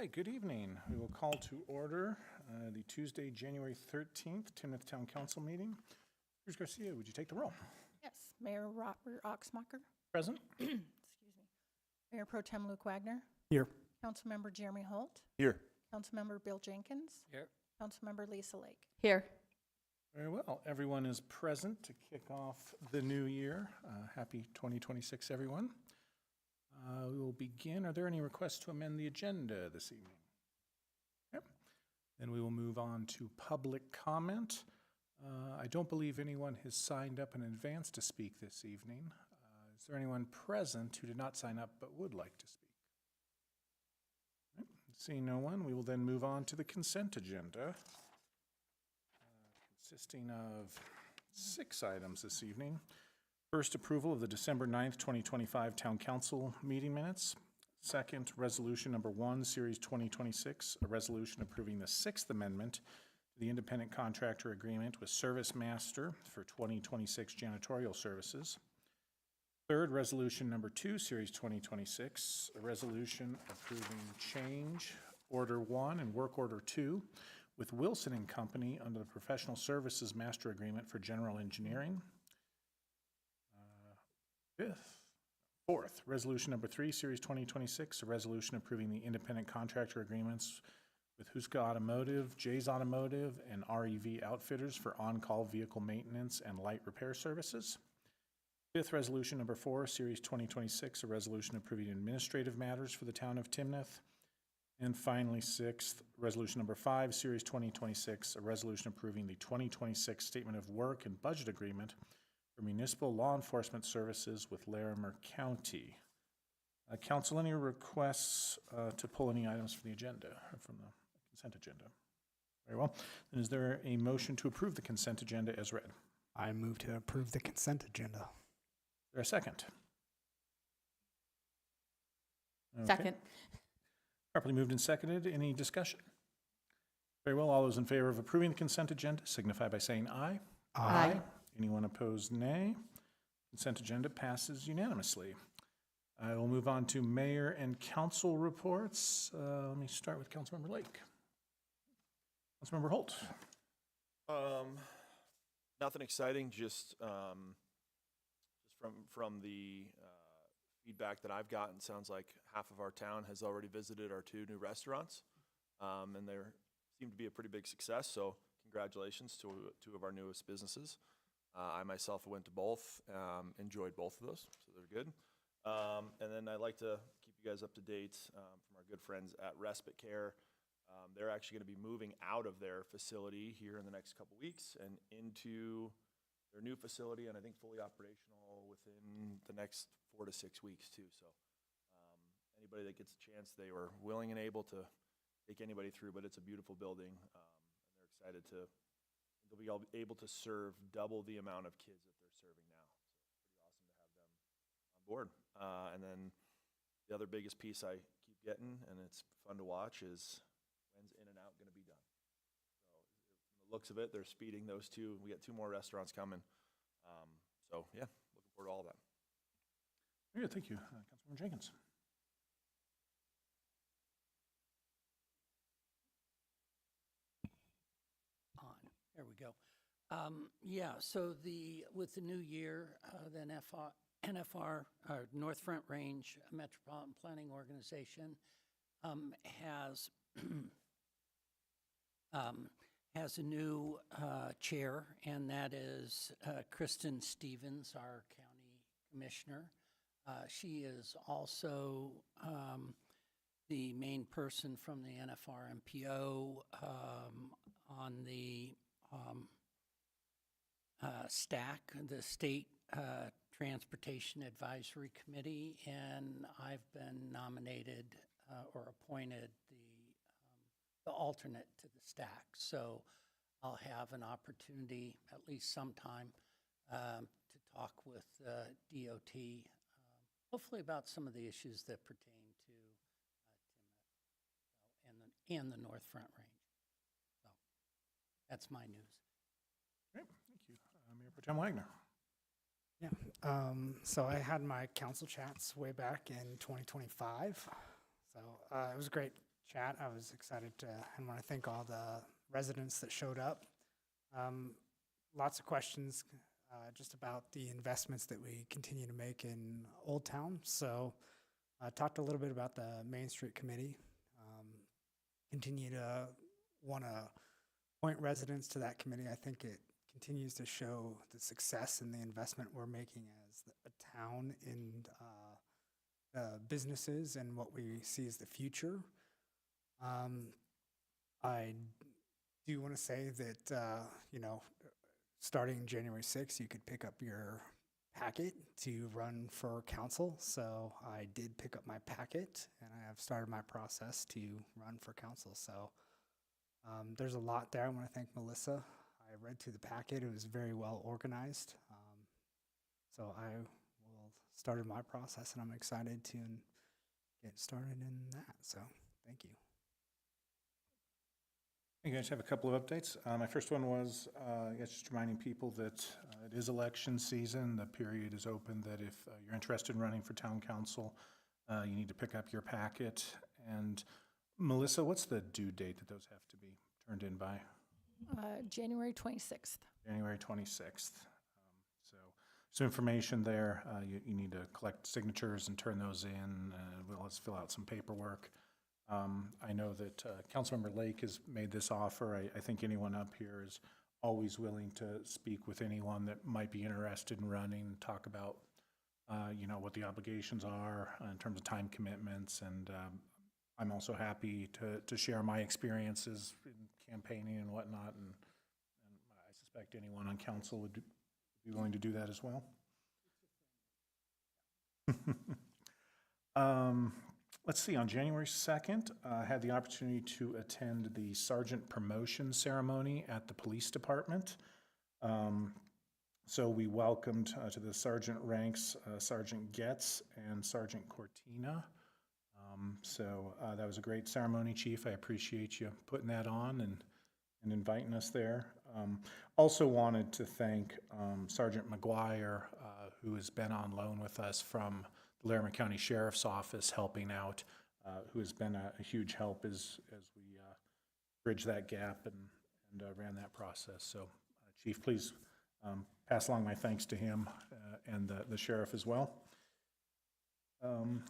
right, good evening. We will call to order the Tuesday, January 13th, Timnath Town Council meeting. Ms. Garcia, would you take the roll? Yes. Mayor Robert Oxmacher. Present. Excuse me. Mayor Pro Tem Luke Wagner. Here. Councilmember Jeremy Holt. Here. Councilmember Bill Jenkins. Here. Councilmember Lisa Lake. Here. Very well. Everyone is present to kick off the new year. Happy 2026, everyone. We will begin. Are there any requests to amend the agenda this evening? Yep. Then we will move on to public comment. I don't believe anyone has signed up in advance to speak this evening. Is there anyone present who did not sign up but would like to speak? Right. Seeing no one, we will then move on to the consent agenda, consisting of 6 items this evening. First, approval of the December 9th, 2025 Town Council meeting minutes. Second, resolution number 1, Series 2026, a resolution approving the 6th Amendment to the independent contractor agreement with Service Master for 2026 janitorial services. Third, resolution number 2, Series 2026, a resolution approving change order 1 and work order 2 with Wilson and Company under the Professional Services Master Agreement for General Engineering. Fourth, resolution number 3, Series 2026, a resolution approving the independent contractor agreements with Huska Automotive, Jay's Automotive, and REV Outfitters for on-call vehicle maintenance and light repair services. Fifth, resolution number 4, Series 2026, a resolution approving administrative matters for the town of Timnath. And finally, sixth, resolution number 5, Series 2026, a resolution approving the 2026 Statement of Work and Budget Agreement for municipal law enforcement services with Larimer County. Council, any requests to pull any items from the agenda, or from the consent agenda? Very well. Then is there a motion to approve the consent agenda as read? I move to approve the consent agenda. Is there a second? Okay. Second. Properly moved and seconded. Any discussion? Very well. All those in favor of approving the consent agenda signify by saying aye. Aye. Anyone opposed, nay. Consent agenda passes unanimously. I will move on to mayor and council reports. Let me start with Councilmember Lake. Councilmember Holt. Nothing exciting, just from the feedback that I've gotten, sounds like half of our town has already visited our 2 new restaurants, and they seem to be a pretty big success, so congratulations to 2 of our newest businesses. I myself went to both, enjoyed both of those, so they're good. And then I'd like to keep you guys up to date from our good friends at Respite Care. They're actually going to be moving out of their facility here in the next couple weeks and into their new facility, and I think fully operational within the next 4 to 6 weeks too. So anybody that gets a chance, they were willing and able to take anybody through, but it's a beautiful building, and they're excited to. They'll be able to serve double the amount of kids that they're serving now. So pretty awesome to have them on board. And then the other biggest piece I keep getting, and it's fun to watch, is when's In-N-Out going to be done? So from the looks of it, they're speeding those 2. We got 2 more restaurants coming. So yeah, looking forward to all of that. Very good, thank you. Councilmember Jenkins. There we go. Yeah, so with the new year, then NFR, North Front Range Metropolitan Planning Organization, has has a new chair, and that is Kristen Stevens, our county commissioner. She is also the main person from the NFR MPO on the STAC, the State Transportation Advisory Committee, and I've been nominated or appointed the alternate to the STAC. So I'll have an opportunity, at least sometime, to talk with DOT, hopefully about some of the issues that pertain to Timnath and the North Front Range. So that's my news. Great, thank you. Mayor Pro Tem Wagner. Yeah. So I had my council chats way back in 2025. So it was great chat. I was excited to, and want to thank all the residents that showed up. Lots of questions just about the investments that we continue to make in Old Town. So I talked a little bit about the Main Street Committee. Continue to want to point residents to that committee. I think it continues to show the success and the investment we're making as a town in businesses and what we see as the future. I do want to say that, starting January 6th, you could pick up your packet to run for council. So I did pick up my packet and I have started my process to run for council. So there's a lot there. I want to thank Melissa. I read through the packet. It was very well organized. So I will started my process and I'm excited to get started in that. So thank you. You guys have a couple of updates. My first one was, I guess just reminding people that it is election season. The period is open that if you're interested in running for town council, you need to pick up your packet. And Melissa, what's the due date that those have to be turned in by? January 26th. January 26th. Some information there. You need to collect signatures and turn those in. Let's fill out some paperwork. I know that Councilmember Lake has made this offer. I think anyone up here is always willing to speak with anyone that might be interested in running, talk about, what the obligations are in terms of time commitments. And I'm also happy to share my experiences in campaigning and whatnot. And I suspect anyone on council would be willing to do that as well. Let's see, on January 2nd, I had the opportunity to attend the sergeant promotion ceremony at the police department. So we welcomed to the sergeant ranks Sergeant Getz and Sergeant Cortina. So that was a great ceremony, Chief. I appreciate you putting that on and inviting us there. Also wanted to thank Sergeant McGuire, who has been on loan with us from the Laramie County Sheriff's Office, helping out, who has been a huge help as we bridge that gap and ran that process. So, Chief, please pass along my thanks to him and the sheriff as well.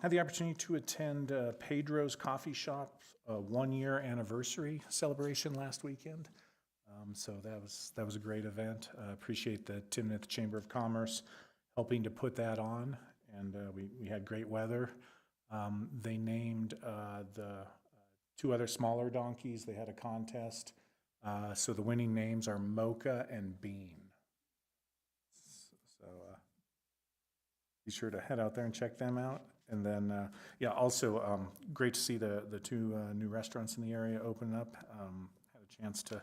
Had the opportunity to attend Pedro's Coffee Shop 1-year anniversary celebration last weekend. So that was a great event. Appreciate the Timnath Chamber of Commerce helping to put that on, and we had great weather. They named the 2 other smaller donkeys. They had a contest. So the winning names are Mocha and Bean. So be sure to head out there and check them out. And then, also great to see the 2 new restaurants in the area open up. Had a chance to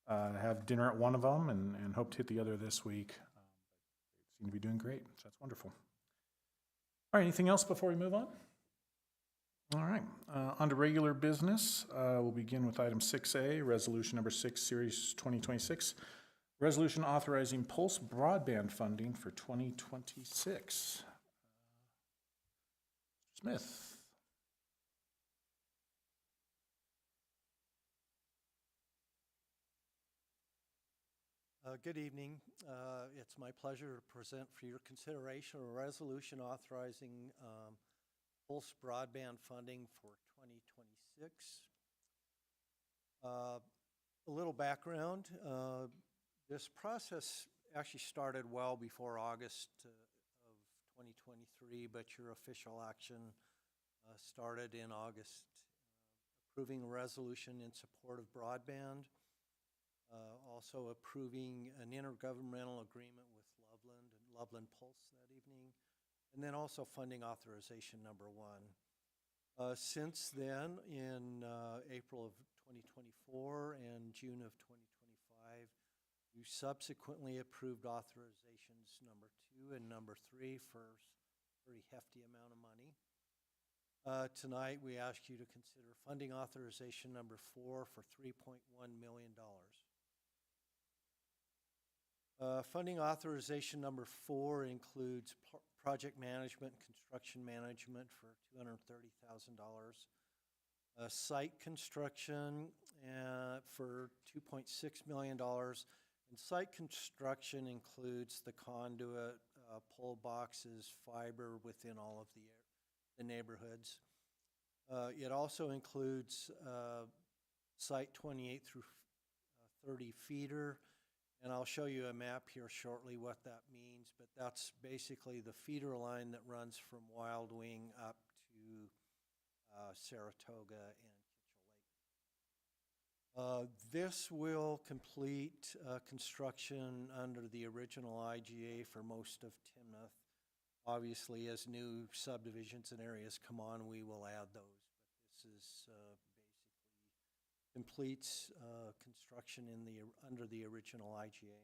have dinner at one of them and hope to hit the other this week. They seem to be doing great, so that's wonderful. All right, anything else before we move on? All right, on to regular business. We'll begin with item 6A, resolution number 6, series 2026. Resolution authorizing Pulse broadband funding for 2026. Smith. Good evening. It's my pleasure to present for your consideration a resolution authorizing Pulse broadband funding for 2026. A little background. This process actually started well before August of 2023, but your official action started in August, approving a resolution in support of broadband. Also approving an intergovernmental agreement with Loveland and Loveland Pulse that evening, and then also funding authorization number 1. Since then, in April of 2024 and June of 2025, you subsequently approved authorizations number 2 and number 3 for a pretty hefty amount of money. Tonight, we ask you to consider funding authorization number 4 for $3.1 million. Funding authorization number 4 includes project management and construction management for $230,000. Site construction for $2.6 million. And site construction includes the conduit, pole boxes, fiber within all of the neighborhoods. It also includes Site 28 through 30 feeder, and I'll show you a map here shortly what that means, but that's basically the feeder line that runs from Wild Wing up to Saratoga and Kitchell Lake. This will complete construction under the original IGA for most of Timnath. Obviously, as new subdivisions and areas come on, we will add those, but this is basically completes construction under the original IGA.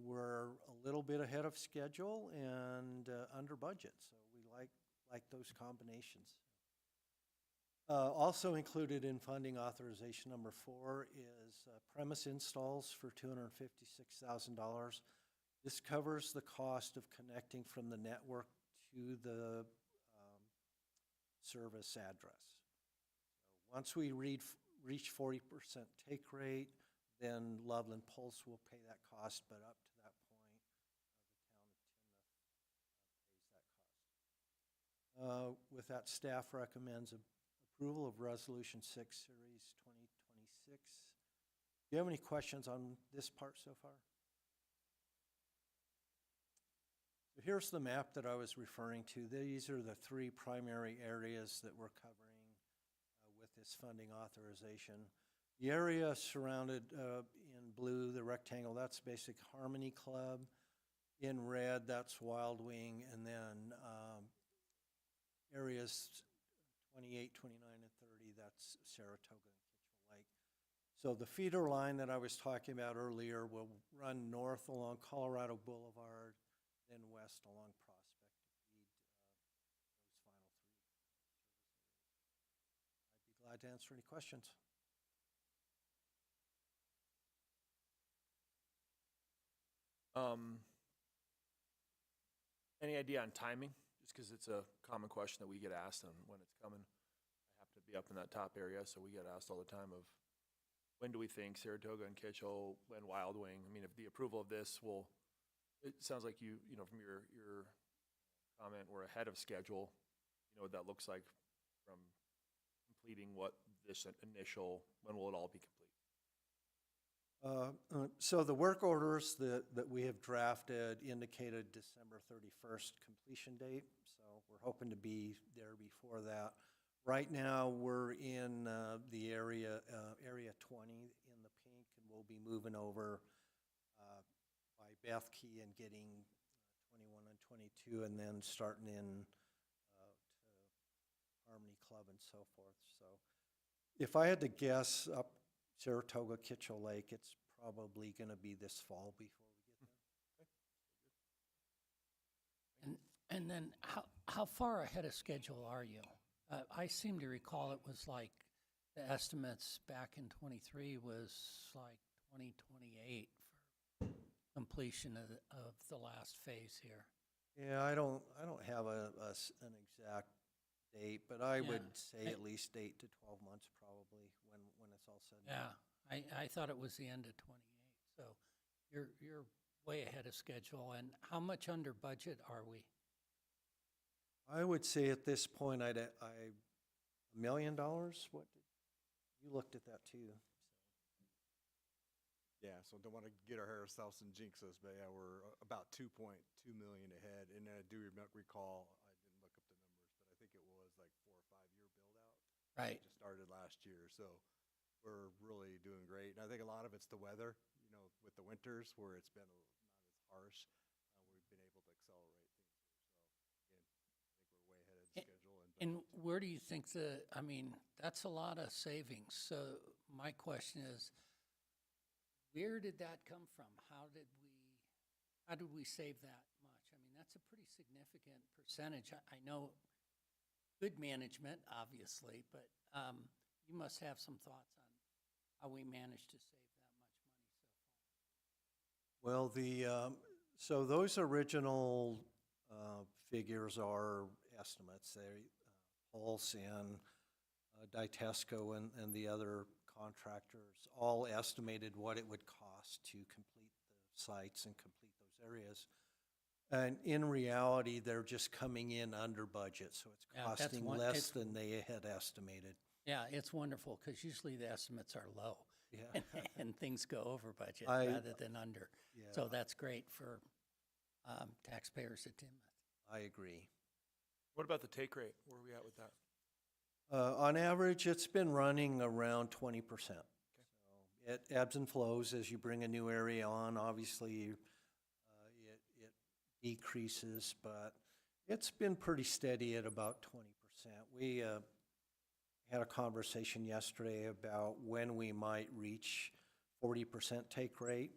We're a little bit ahead of schedule and under budget, so we like those combinations. Also included in funding authorization number 4 is premise installs for $256,000. This covers the cost of connecting from the network to the service address. So once we reach 40% take rate, then Loveland Pulse will pay that cost, but up to that point, the town of Timnath pays that cost. With that, staff recommends approval of Resolution 6, Series 2026. Do you have any questions on this part so far? So here's the map that I was referring to. These are the 3 primary areas that we're covering with this funding authorization. The area surrounded in blue, the rectangle, that's Basic Harmony Club. In red, that's Wild Wing, and then areas 28, 29, and 30, that's Saratoga and Kitchell Lake. So the feeder line that I was talking about earlier will run north along Colorado Boulevard, then west along Prospect to feed those final 3 service areas. I'd be glad to answer any questions. Any idea on timing? Just because it's a common question that we get asked on when it's coming. I happen to be up in that top area, so we get asked all the time of when do we think Saratoga and Kitchell, when Wild Wing? I mean, if the approval of this will, it sounds like you know, from your comment, we're ahead of schedule. You know what that looks like from completing what this initial, when will it all be complete? So the work orders that we have drafted indicated December 31st completion date, so we're hoping to be there before that. Right now, we're in the area 20 in the pink, and we'll be moving over by Beth Key and getting 21 and 22, and then starting in to Harmony Club and so forth. So if I had to guess, up Saratoga, Kitchell Lake, it's probably going to be this fall before we get there. And then how far ahead of schedule are you? I seem to recall it was like the estimates back in '23 was like 2028 for completion of the last phase here. Yeah, I don't have an exact date, but I Yeah, would say at least 8 to 12 months probably when it's all said and done. Yeah, I thought it was the end of '28, so you're way ahead of schedule. And how much under budget are we? I would say at this point, $1 million. What you looked at that too? Yeah, so don't want to get ourselves and jinx us, but yeah, we're about 2.2 million ahead. And I do recall, I didn't look up the numbers, but I think it was like 4 or 5 year build out. Right. Just started last year, so we're really doing great. And I think a lot of it's the weather, you know, with the winters where it's been not as harsh. We've been able to accelerate things here. So again, I think we're way ahead of schedule. And where do you think I mean, that's a lot of savings. So my question is, where did that come from? How did we save that much? I mean, that's a pretty significant percentage. I know good management, obviously, but you must have some thoughts on how we managed to save that much money so far. Well, so those original figures are estimates. They pulse in Ditesco and the other contractors all estimated what it would cost to complete the sites and complete those areas. And in reality, they're just coming in under budget, so it's Yeah, that's costing one- less it's- than they had estimated. Yeah, it's wonderful because usually the estimates are low Yeah, and things go over budget I- rather than under. So yeah, that's great for taxpayers at Timnath. I agree. What about the take rate? Where are we at with that? On average, it's been running around 20%. So it ebbs and flows as you bring a new area on. Obviously, it decreases, but it's been pretty steady at about 20%. We had a conversation yesterday about when we might reach 40% take rate.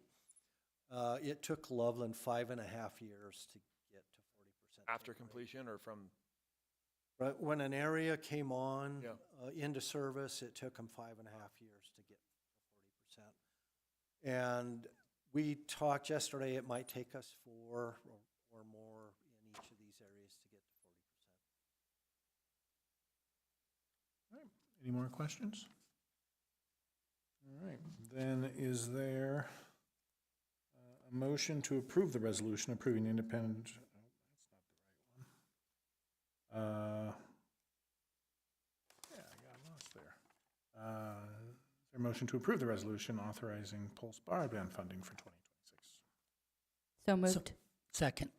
It took Loveland 5.5 years to get to 40%. After take rate. completion or from, But when an area came on Yeah. into service, it took them 5.5 years to get to 40%. And we talked yesterday, it might take us 4 or more in each of these areas to get to 40%. All right. Any more questions? All right, then is there a motion to approve the resolution approving independent, oh, that's not the right one. Yeah, I got lost there. Is there a motion to approve the resolution authorizing Pulse broadband funding for 2026? So moved. Second.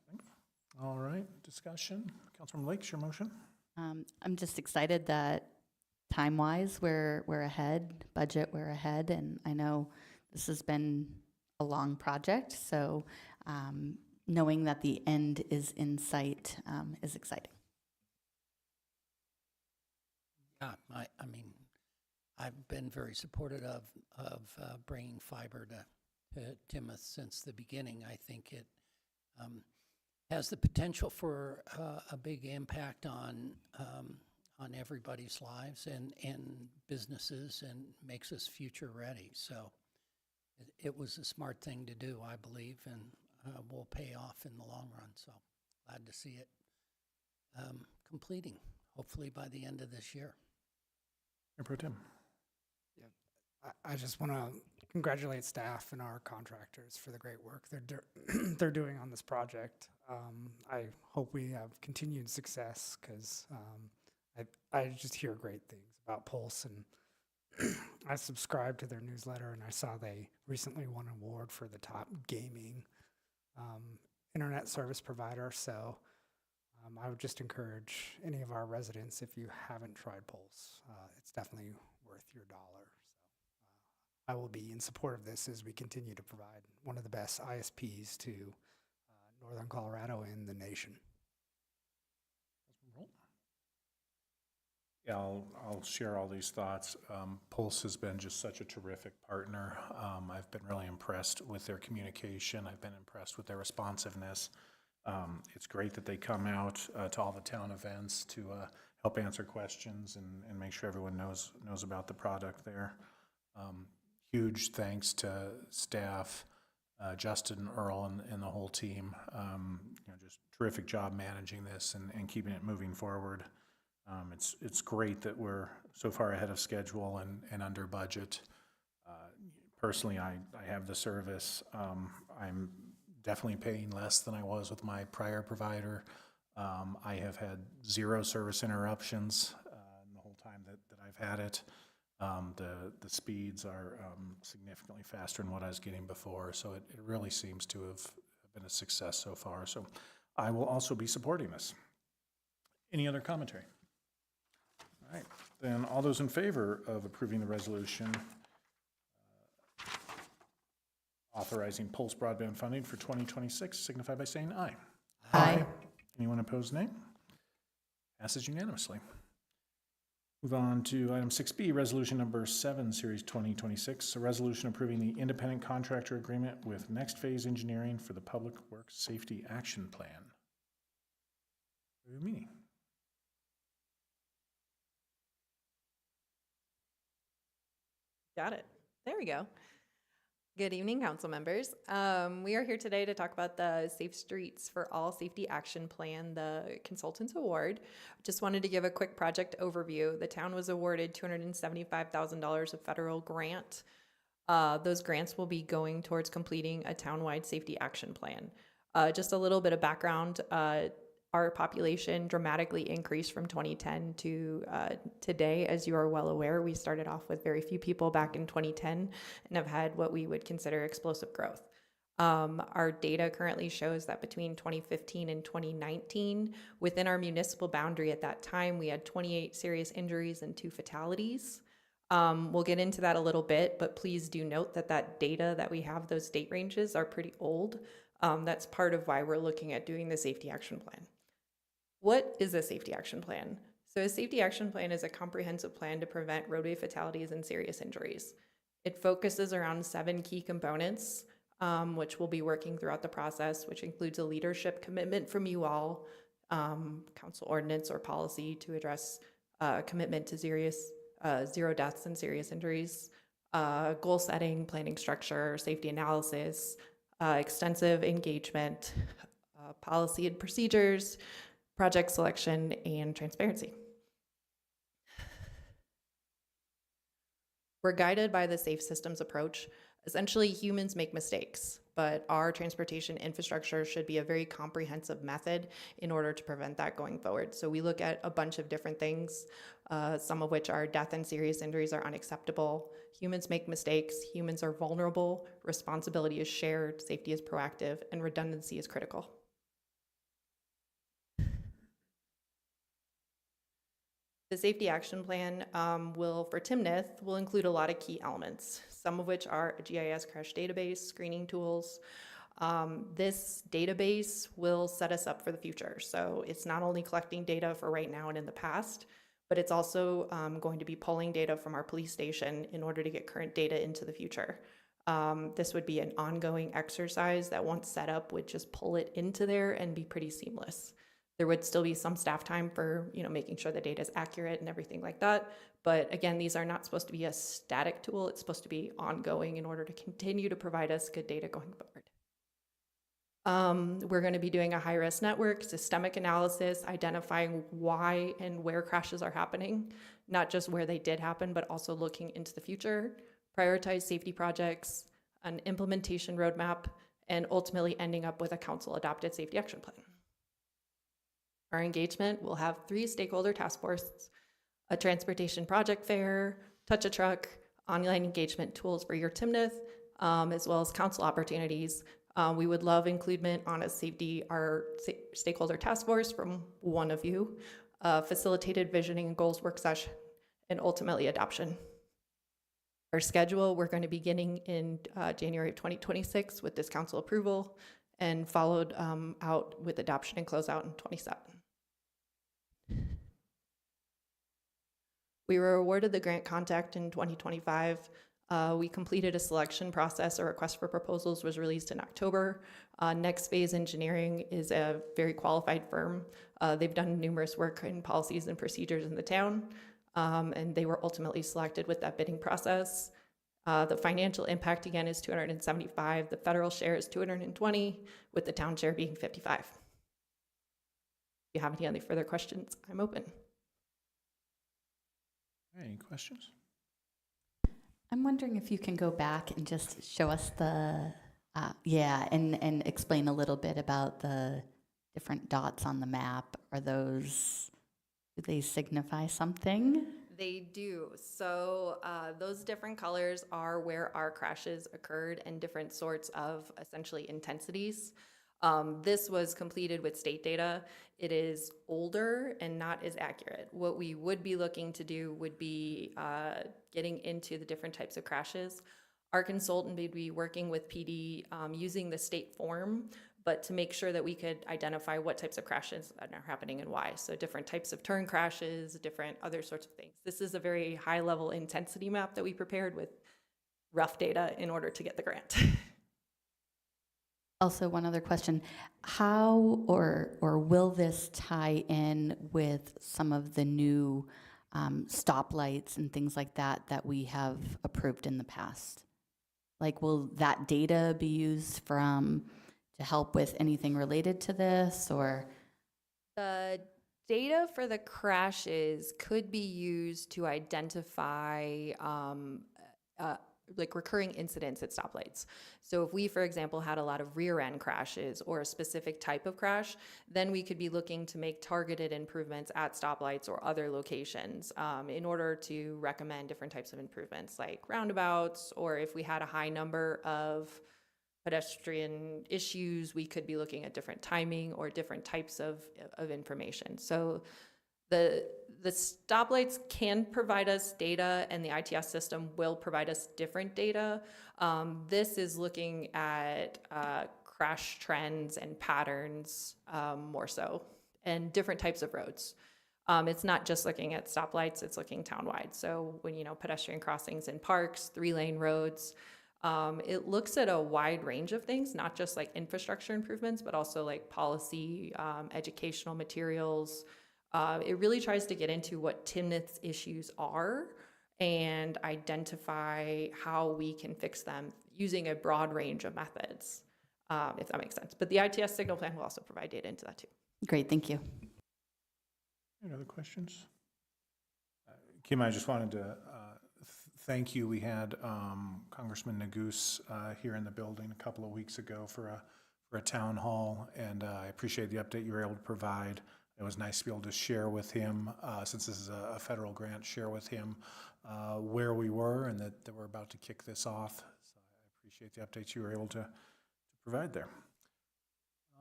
All right, discussion. Councilman Lakes, your motion? I'm just excited that time-wise, we're ahead, budget, we're ahead, and I know this has been a long project, so knowing that the end is in sight is exciting. Yeah, I mean, I've been very supportive of bringing fiber to Timnath since the beginning. I think it has the potential for a big impact on everybody's lives and businesses, and makes us future ready. So it was a smart thing to do, I believe, and will pay off in the long run. So glad to see it completing, hopefully by the end of this year. Mayor Pro Tem. I just want to congratulate staff and our contractors for the great work they're doing on this project. I hope we have continued success because I just hear great things about Pulse, and I subscribe to their newsletter, and I saw they recently won an award for the top gaming internet service provider. So I would just encourage any of our residents, if you haven't tried Pulse, it's definitely worth your dollar. I will be in support of this as we continue to provide one of the best ISPs to Northern Colorado and the nation. Yeah, I'll share all these thoughts. Pulse has been just such a terrific partner. I've been really impressed with their communication. I've been impressed with their responsiveness. It's great that they come out to all the town events to help answer questions and make sure everyone knows about the product there. Huge thanks to staff, Justin, Earl, and the whole team. Just terrific job managing this and keeping it moving forward. It's great that we're so far ahead of schedule and under budget. Personally, I have the service. I'm definitely paying less than I was with my prior provider. I have had 0 service interruptions in the whole time that I've had it. The speeds are significantly faster than what I was getting before, so it really seems to have been a success so far. So I will also be supporting this. Any other commentary? All right, then all those in favor of approving the resolution authorizing Pulse broadband funding for 2026 signify by saying aye. Aye. Anyone opposed, nay? Passes unanimously. Move on to item 6B, resolution number 7, series 2026, a resolution approving the independent contractor agreement with Next Phase Engineering for the Public Works Safety Action Plan. Meaning. Got it. There we go. Good evening, council members. We are here today to talk about the Safe Streets for All Safety Action Plan, the Consultants Award. Just wanted to give a quick project overview. The town was awarded $275,000 of federal grant. Those grants will be going towards completing a townwide safety action plan. Just a little bit of background. Our population dramatically increased from 2010 to today. As you are well aware, we started off with very few people back in 2010 and have had what we would consider explosive growth. Our data currently shows that between 2015 and 2019, within our municipal boundary at that time, we had 28 serious injuries and 2 fatalities. We'll get into that a little bit, but please do note that that data that we have, those date ranges are pretty old. That's part of why we're looking at doing the safety action plan. What is a safety action plan? So a safety action plan is a comprehensive plan to prevent roadway fatalities and serious injuries. It focuses around 7 key components, which we'll be working throughout the process, which includes a leadership commitment from you all, council ordinance or policy to address commitment to zero deaths and serious injuries, goal setting, planning structure, safety analysis, extensive engagement, policy and procedures, project selection, and transparency. We're guided by the safe systems approach. Essentially, humans make mistakes, but our transportation infrastructure should be a very comprehensive method in order to prevent that going forward. So we look at a bunch of different things, some of which are death and serious injuries are unacceptable. Humans make mistakes, humans are vulnerable, responsibility is shared, safety is proactive, and redundancy is critical. The safety action plan for Timnath will include a lot of key elements, some of which are a GIS crash database, screening tools. This database will set us up for the future. So it's not only collecting data for right now and in the past, but it's also going to be pulling data from our police station in order to get current data into the future. This would be an ongoing exercise that once set up would just pull it into there and be pretty seamless. There would still be some staff time for, making sure the data is accurate and everything like that. But again, these are not supposed to be a static tool. It's supposed to be ongoing in order to continue to provide us good data going forward. We're going to be doing a high-risk network, systemic analysis, identifying why and where crashes are happening, not just where they did happen, but also looking into the future, prioritize safety projects, an implementation roadmap, and ultimately ending up with a council-adopted safety action plan. Our engagement will have 3 stakeholder task forces, a transportation project fair, touch a truck, online engagement tools for your Timnath, as well as council opportunities. We would love inclusion on our stakeholder task force from one of you, facilitated visioning and goals work session, and ultimately adoption. Our schedule, we're going to be beginning in January of 2026 with this council approval and followed out with adoption and closeout in 27. We were awarded the grant contract in 2025. We completed a selection process. A request for proposals was released in October. Next Phase Engineering is a very qualified firm. They've done numerous work in policies and procedures in the town, and they were ultimately selected with that bidding process. The financial impact again is $275. The federal share is $220, with the town share being $55. If you have any other further questions, I'm open. Any questions? I'm wondering if you can go back and just show us and explain a little bit about the different dots on the map. Do they signify something? They do. So those different colors are where our crashes occurred and different sorts of essentially intensities. This was completed with state data. It is older and not as accurate. What we would be looking to do would be getting into the different types of crashes. Our consultant would be working with PD using the state form, but to make sure that we could identify what types of crashes are happening and why. So different types of turn crashes, different other sorts of things. This is a very high level intensity map that we prepared with rough data in order to get the grant. Also, one other question. How or will this tie in with some of the new stoplights and things like that we have approved in the past? Like, will that data be used to help with anything related to this, or? The data for the crashes could be used to identify like recurring incidents at stoplights. So if we, for example, had a lot of rear end crashes or a specific type of crash, then we could be looking to make targeted improvements at stoplights or other locations in order to recommend different types of improvements like roundabouts, or if we had a high number of pedestrian issues, we could be looking at different timing or different types of information. So the stoplights can provide us data, and the ITS system will provide us different data. This is looking at crash trends and patterns more so, and different types of roads. It's not just looking at stoplights, it's looking townwide. So when, pedestrian crossings in parks, 3-lane roads, it looks at a wide range of things, not just like infrastructure improvements, but also like policy, educational materials. It really tries to get into what Timnath's issues are and identify how we can fix them using a broad range of methods, if that makes sense. But the ITS signal plan will also provide data into that too. Great, thank you. Any other questions? Kim, I just wanted to thank you. We had Congressman Nagus here in the building a couple of weeks ago for a town hall, and I appreciate the update you were able to provide. It was nice to be able to share with him, since this is a federal grant, share with him where we were and that we're about to kick this off. So I appreciate the updates you were able to provide there.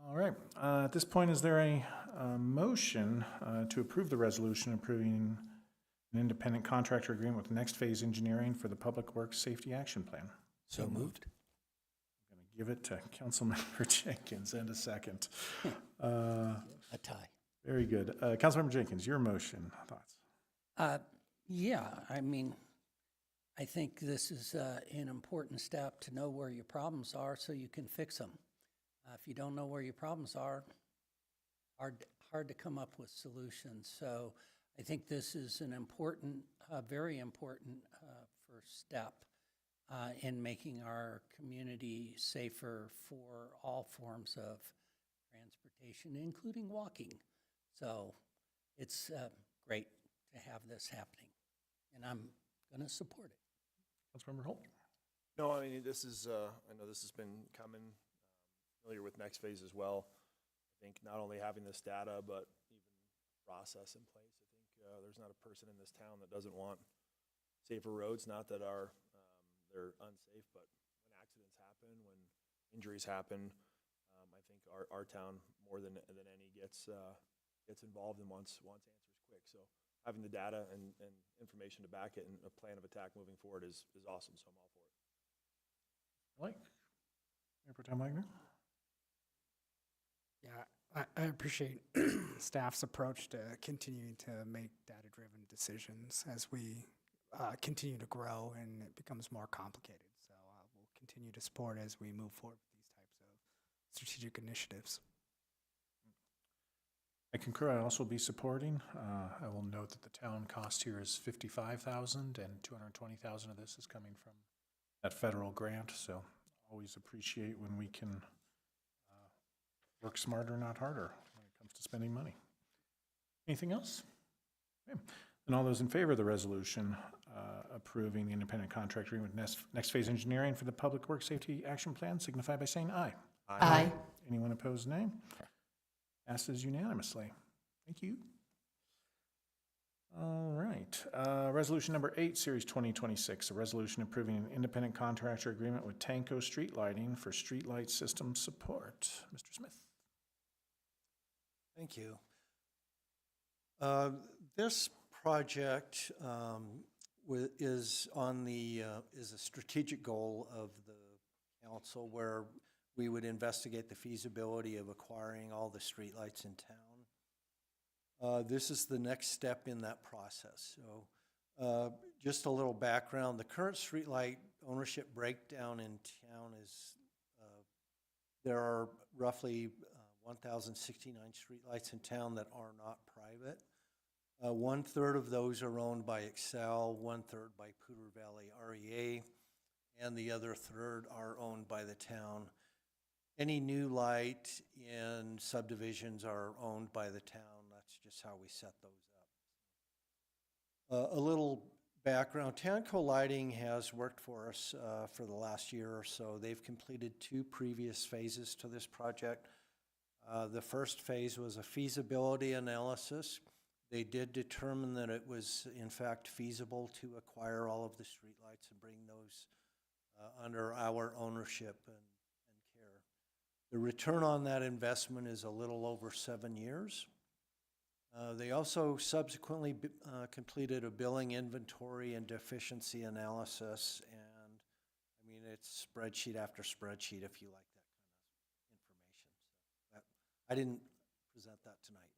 All right. At this point, is there a motion to approve the resolution approving an independent contractor agreement with Next Phase Engineering for the Public Works Safety Action Plan? So moved. I'm going to give it to Councilmember Jenkins and a second. A tie. Very good. Councilmember Jenkins, your motion, thoughts? Yeah, I mean, I think this is an important step to know where your problems are so you can fix them. If you don't know where your problems are, hard to come up with solutions. So I think this is an important, very important first step in making our community safer for all forms of transportation, including walking. So it's great to have this happening, and I'm going to support it. Councilmember Holt? No, I mean, this is, I know this has been coming, familiar with Next Phase as well. I think not only having this data, but even process in place. I think there's not a person in this town that doesn't want safer roads, not that they're unsafe, but when accidents happen, when injuries happen, I think our town more than any gets involved and wants answers quick. So having the data and information to back it and a plan of attack moving forward is awesome. So I'm all for it. Mayor Pro Tem Wagner? Yeah, I appreciate staff's approach to continuing to make data-driven decisions as we continue to grow and it becomes more complicated. So we'll continue to support as we move forward with these types of strategic initiatives. I concur. I also be supporting. I will note that the town cost here is $55,000 and $220,000 of this is coming from that federal grant. So always appreciate when we can work smarter, not harder, when it comes to spending money. Anything else? Okay. And all those in favor of the resolution approving the independent contract agreement with Next Phase Engineering for the Public Works Safety Action Plan signify by saying aye. Aye. Anyone opposed, nay? Passes unanimously. Thank you. All right. Resolution number 8, Series 2026, a resolution approving an independent contractor agreement with Tanco Street Lighting for streetlight system support. Mr. Smith. Thank you. This project is a strategic goal of the council where we would investigate the feasibility of acquiring all the streetlights in town. This is the next step in that process. So just a little background, the current streetlight ownership breakdown in town is there are roughly 1,069 streetlights in town that are not private. 1/3 of those are owned by Excel, 1/3 by Poudre Valley REA, and the other third are owned by the town. Any new light in subdivisions are owned by the town. That's just how we set those up. A little background, Tanco Lighting has worked for us for the last year or so. They've completed 2 previous phases to this project. The first phase was a feasibility analysis. They did determine that it was in fact feasible to acquire all of the streetlights and bring those under our ownership and care. The return on that investment is a little over 7 years. They also subsequently completed a billing inventory and deficiency analysis, and I mean, it's spreadsheet after spreadsheet if you like that kind of information. So I didn't present that tonight.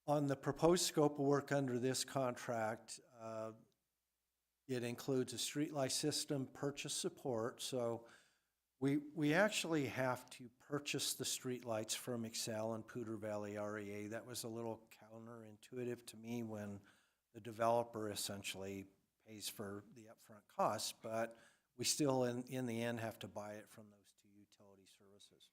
On the proposed scope of work under this contract, it includes a streetlight system purchase support. So we actually have to purchase the streetlights from Excel and Poudre Valley REA. That was a little counterintuitive to me when the developer essentially pays for the upfront costs, but we still in the end have to buy it from those 2 utility services.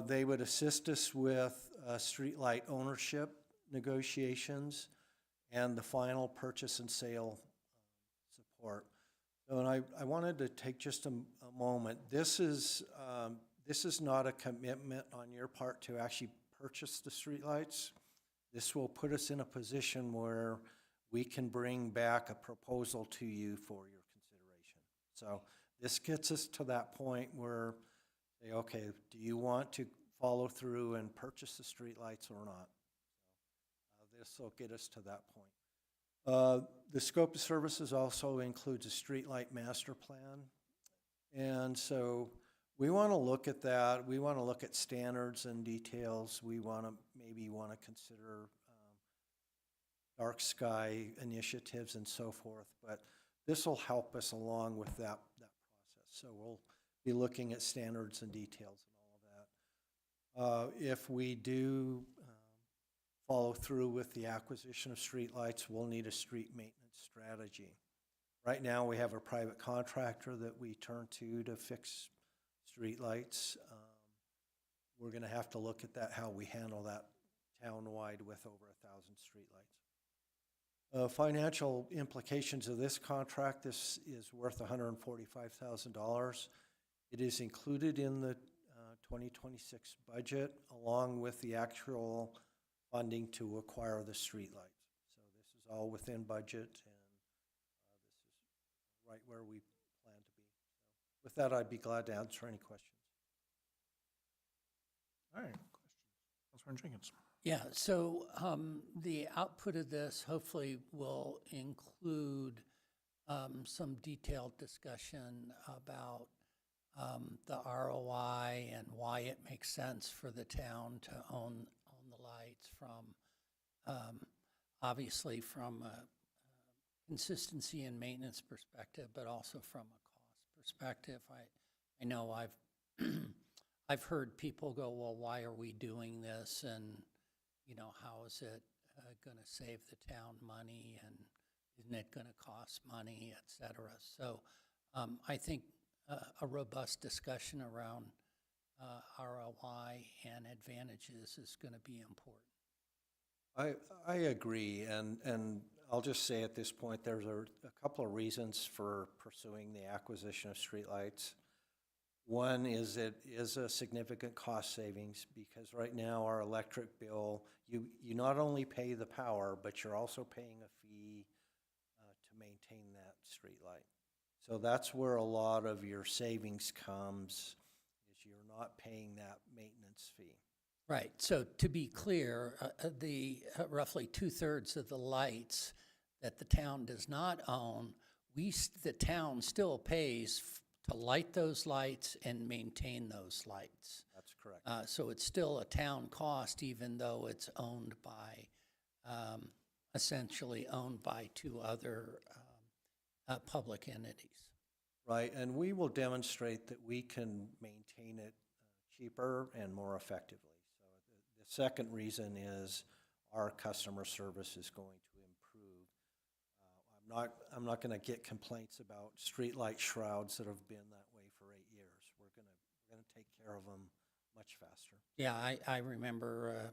They would assist us with streetlight ownership negotiations and the final purchase and sale support. So, and I wanted to take just a moment. This is not a commitment on your part to actually purchase the streetlights. This will put us in a position where we can bring back a proposal to you for your consideration. So this gets us to that point where, say, okay, do you want to follow through and purchase the streetlights or not? So this will get us to that point. The scope of services also includes a streetlight master plan. And so we want to look at that. We want to look at standards and details. We maybe want to consider dark sky initiatives and so forth. But this will help us along with that process. So we'll be looking at standards and details and all of that. If we do follow through with the acquisition of streetlights, we'll need a street maintenance strategy. Right now, we have a private contractor that we turn to fix streetlights. We're going to have to look at that, how we handle that town-wide with over 1,000 streetlights. Financial implications of this contract, this is worth $145,000. It is included in the 2026 budget along with the actual funding to acquire the streetlights. So this is all within budget, and this is right where we plan to be. So with that, I'd be glad to answer any questions. All right, questions? Councilman Jenkins. Yeah, so the output of this hopefully will include some detailed discussion about the ROI and why it makes sense for the town to own the lights from, obviously from a consistency and maintenance perspective, but also from a cost perspective. I know I've heard people go, well, why are we doing this? And, you know, how is it going to save the town money? And isn't it going to cost money, et cetera? So I think a robust discussion around ROI and advantages is going to be important. I agree, and I'll just say at this point, there's a couple of reasons for pursuing the acquisition of streetlights. One is it is a significant cost savings because right now our electric bill, you not only pay the power, but you're also paying a fee to maintain that streetlight. So that's where a lot of your savings comes, is you're not paying that maintenance fee. Right. So to be clear, the roughly 2/3 of the lights that the town does not own, the town still pays to light those lights and maintain those lights. That's correct. So it's still a town cost, even though it's owned by, essentially owned by 2 other public entities. Right, and we will demonstrate that we can maintain it cheaper and more effectively. So the second reason is our customer service is going to improve. I'm I'm not gonna get complaints about streetlight shrouds that have been that way for 8 years. We're gonna take care of them much faster. Yeah, I remember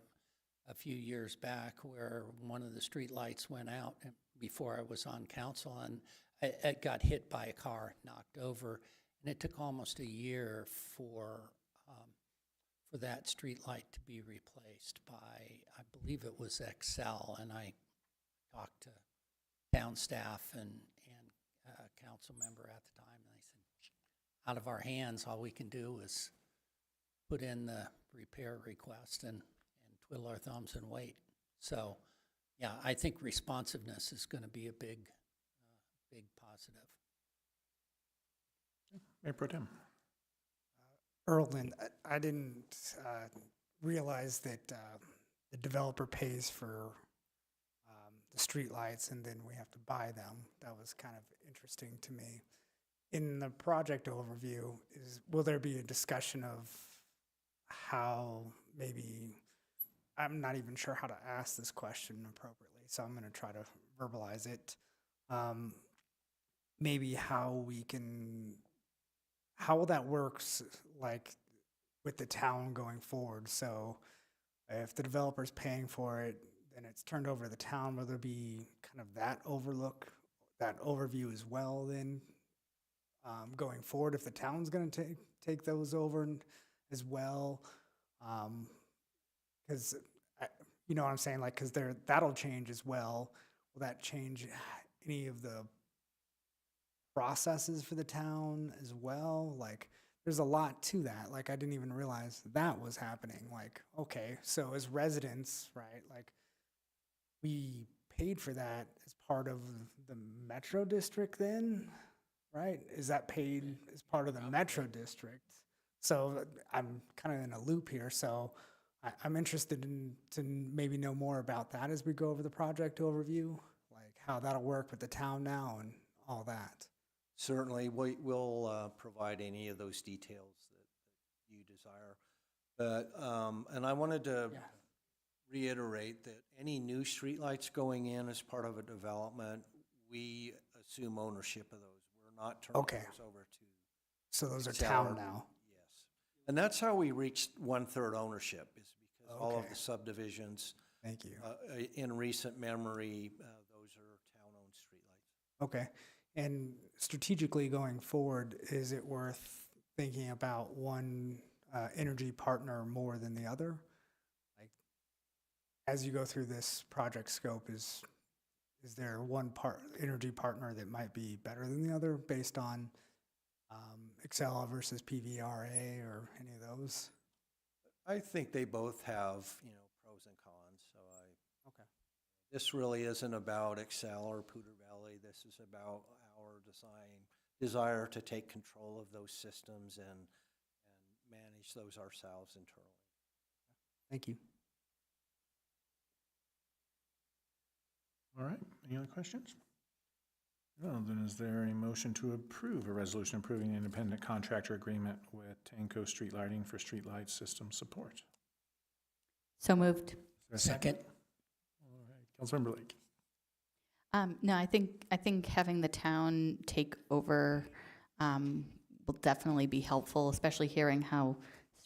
a few years back where one of the streetlights went out before I was on council, and it got hit by a car, knocked over, and it took almost a year for that streetlight to be replaced by, I believe it was Excel, and I talked to town staff and council member at the time, and they said, out of our hands, all we can do is put in the repair request and twiddle our thumbs and wait. So, yeah, I think responsiveness is going to be a big positive. Mayor Pro Tem. Erland, I didn't realize that the developer pays for the streetlights and then we have to buy them. That was kind of interesting to me. In the project overview, will there be a discussion of how maybe, I'm not even sure how to ask this question appropriately, so I'm going to try to verbalize it. Maybe how that works, like with the town going forward. So if the developer's paying for it, then it's turned over to the town. Will there be kind of that overview as well then going forward, if the town's going to take those over as well? Because, you know what I'm saying? Like, because that'll change as well. Will that change any of the processes for the town as well? Like, there's a lot to that. Like, I didn't even realize that was happening. Like, okay, so as residents, right, like, we paid for that as part of the metro district then, right? Is that paid as part of the metro district? So I'm kind of in a loop here. So I'm interested to maybe know more about that as we go over the project overview, like how that'll work with the town now and all that. Certainly, we'll provide any of those details that you desire. But, and I wanted to reiterate that any new streetlights going in as part of a development, we assume ownership of those. We're not turning those over to. So those are seller. town now. Yes. And that's how we reached 1/3 ownership, is because all of the subdivisions. Thank you. In recent memory, those are town-owned streetlights. Okay. And strategically going forward, is it worth thinking about one energy partner more than the other? Like, as you go through this project scope, is there one energy partner that might be better than the other based on Excel versus PVRA or any of those? I think they both have, pros and cons. So this really isn't about Excel or Poudre Valley. This is about our desire to take control of those systems and manage those ourselves internally. Thank you. All right, any other questions? No, then is there a motion to approve a resolution approving an independent contractor agreement with Tanco Street Lighting for streetlight system support? So moved. Is there a Second. All right, Councilmember Lake. No, I think having the town take over will definitely be helpful, especially hearing how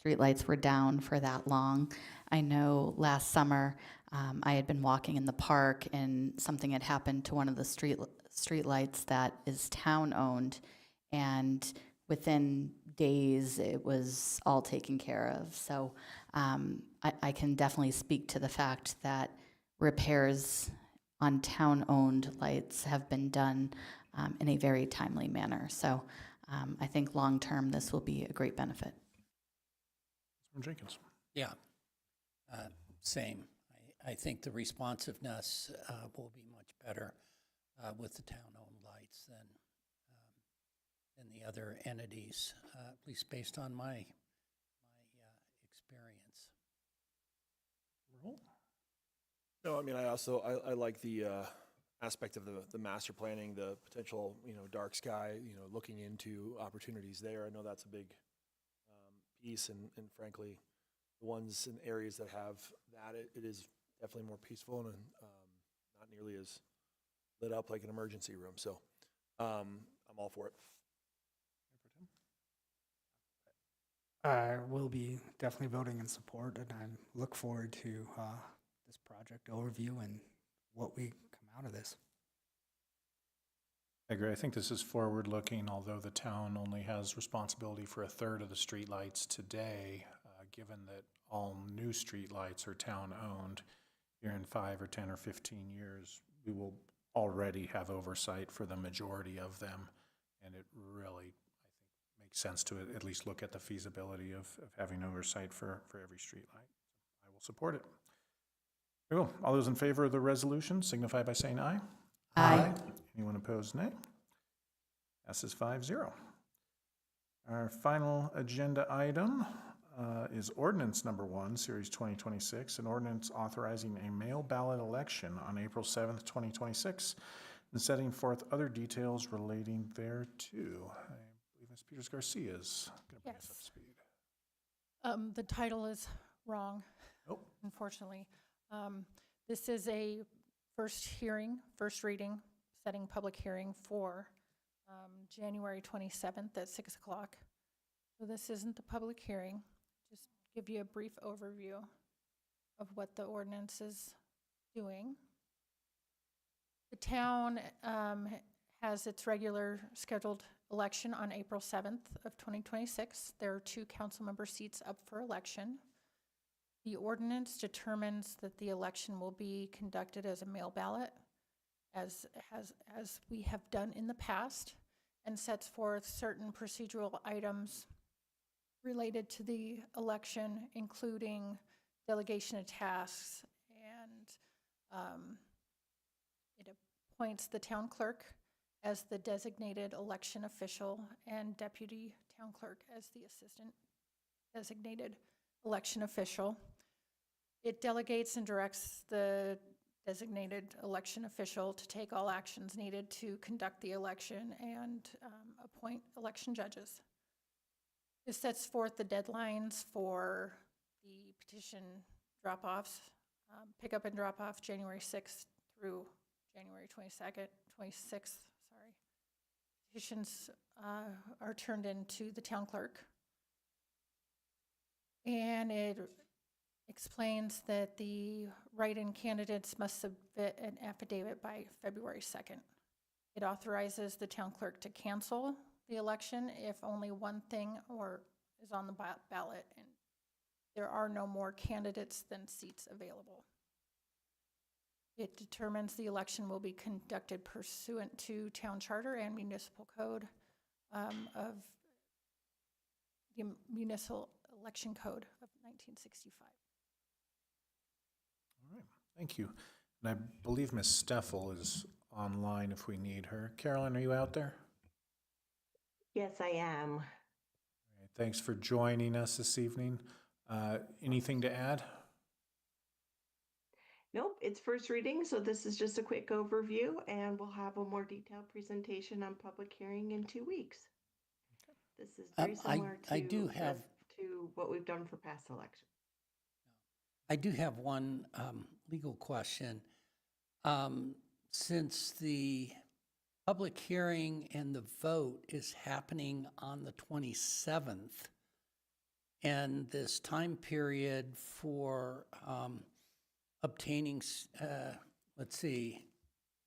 streetlights were down for that long. I know last summer I had been walking in the park and something had happened to one of the streetlights that is town-owned, and within days it was all taken care of. So I can definitely speak to the fact that repairs on town-owned lights have been done in a very timely manner. So I think long-term this will be a great benefit. Councilmember Jenkins. Yeah, same. I think the responsiveness will be much better with the town-owned lights than the other entities, at least based on my experience. Roll. No, I mean, I like the aspect of the master planning, the potential, dark sky, looking into opportunities there. I know that's a big piece, and frankly, the ones in areas that have that, it is definitely more peaceful and not nearly as lit up like an emergency room. So I'm all for it. I will be definitely voting in support, and I look forward to this project overview and what we come out of this. I agree. I think this is forward-looking, although the town only has responsibility for a third of the streetlights today, given that all new streetlights are town-owned. Here in 5 or 10 or 15 years, we will already have oversight for the majority of them, and it really, I think, makes sense to at least look at the feasibility of having oversight for every streetlight. I will support it. Very well. All those in favor of the resolution signify by saying aye. Aye. Anyone opposed, nay? Passes 5-0. Our final agenda item is ordinance number 1, Series 2026, an ordinance authorizing a mail ballot election on April 7th, 2026, and setting forth other details relating thereto. I believe Ms. Peters Garcia is going to bring us up to speed. The title is wrong, Nope. unfortunately. This is a first reading, setting public hearing for January 27th at 6 o'clock. So this isn't the public hearing. Just give you a brief overview of what the ordinance is doing. The town has its regular scheduled election on April 7th of 2026. There are 2 council member seats up for election. The ordinance determines that the election will be conducted as a mail ballot, as we have done in the past, and sets forth certain procedural items related to the election, including delegation of tasks, and it appoints the town clerk as the designated election official and deputy town clerk as the assistant designated election official. It delegates and directs the designated election official to take all actions needed to conduct the election and appoint election judges. This sets forth the deadlines for the petition drop-offs, pick-up and drop-off January 6th through January 26th. Petitions are turned into the town clerk. And it explains that the write-in candidates must submit an affidavit by February 2nd. It authorizes the town clerk to cancel the election if only one thing is on the ballot and there are no more candidates than seats available. It determines the election will be conducted pursuant to town charter and municipal code of the municipal election code of 1965. All right, thank you. And I believe Ms. Steffel is online if we need her. Carolyn, are you out there? Yes, I am. All right, thanks for joining us this evening. Anything to add? Nope, it's first reading, so this is just a quick overview, and we'll have a more detailed presentation on public hearing in 2 weeks. This is very similar to what we've done for past elections. I do have one legal question. Since the public hearing and the vote is happening on the 27th, and this time period for obtaining,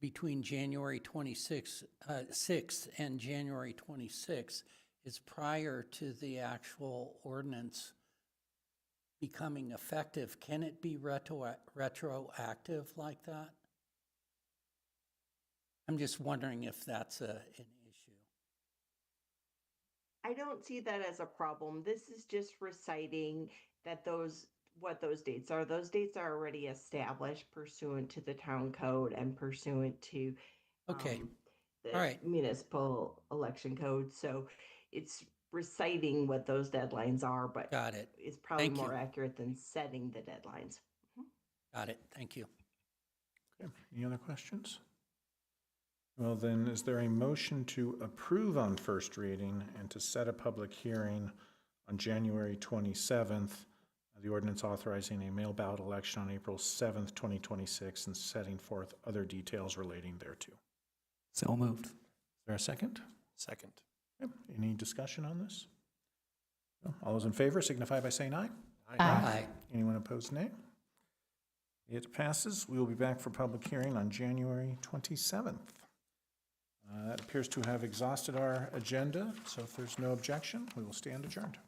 between January 6th and January 26th is prior to the actual ordinance becoming effective. Can it be retroactive like that? I'm just wondering if that's an issue. I don't see that as a problem. This is just reciting that what those dates are. Those dates are already established pursuant to the town code and pursuant to Okay. the All right. municipal election code. So it's reciting what those deadlines are, but Got it. it's probably Thank more you. accurate than setting the deadlines. Got it. Thank you. Okay, any other questions? Well then, is there a motion to approve on first reading and to set a public hearing on January 27th, The ordinance authorizing a mail ballot election on April 7th, 2026, and setting forth other details relating thereto. Is So moved. there a second? Second. Okay, any discussion on this? No? All those in favor signify by saying aye. Aye. Anyone opposed, nay? It passes. We will be back for public hearing on January 27th. That appears to have exhausted our agenda, so if there's no objection, we will stand adjourned.